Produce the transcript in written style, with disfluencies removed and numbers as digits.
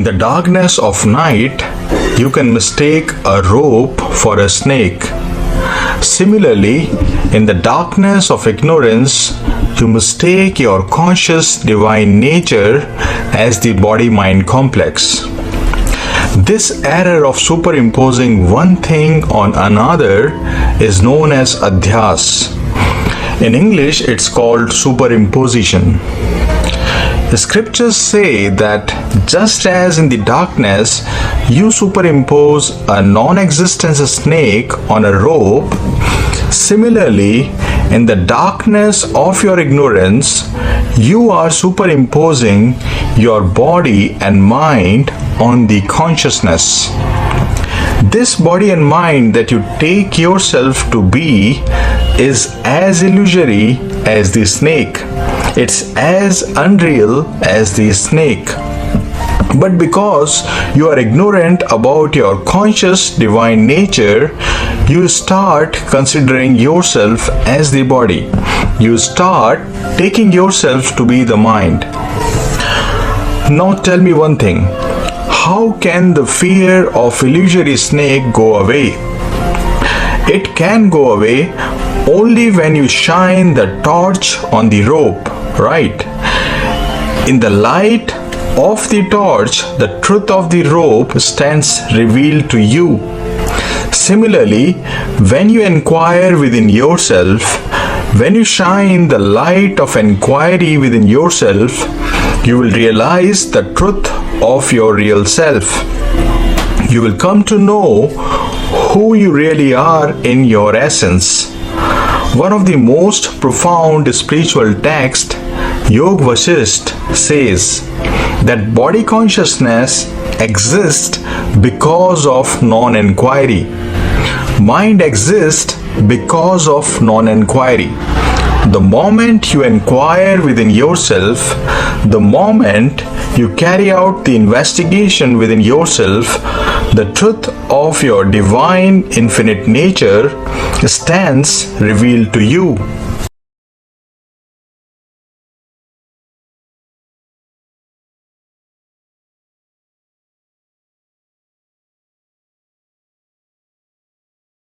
In the darkness of night, you can mistake a rope for a snake. Similarly, in the darkness of ignorance, you mistake your conscious divine nature as the body-mind complex. This error of superimposing one thing on another is known as Adhyasa. In English, it's called superimposition. The scriptures say that just as in the darkness you superimpose a non-existent snake on a rope, similarly, in the darkness of your ignorance, you are superimposing your body and mind on the consciousness. This body and mind that you take yourself to be is as illusory as the snake. It's as unreal as the snake. But because you are ignorant about your conscious divine nature, you start considering yourself as the body. You start taking yourself to be the mind. Now tell me one thing. How can the fear of illusory snake go away? It can go away only when you shine the torch on the rope, right? In the light of the torch, the truth of the rope stands revealed to you. Similarly, when you inquire within yourself, when you shine the light of inquiry within yourself, you will realize the truth of your real self. You will come to know who you really are in your essence. One of the most profound spiritual texts, Yog Vasishtha, says that body consciousness exists because of non-inquiry. Mind exists because of non-inquiry. The moment you inquire within yourself, the moment you carry out the investigation within yourself, the truth of your divine infinite nature stands revealed to you.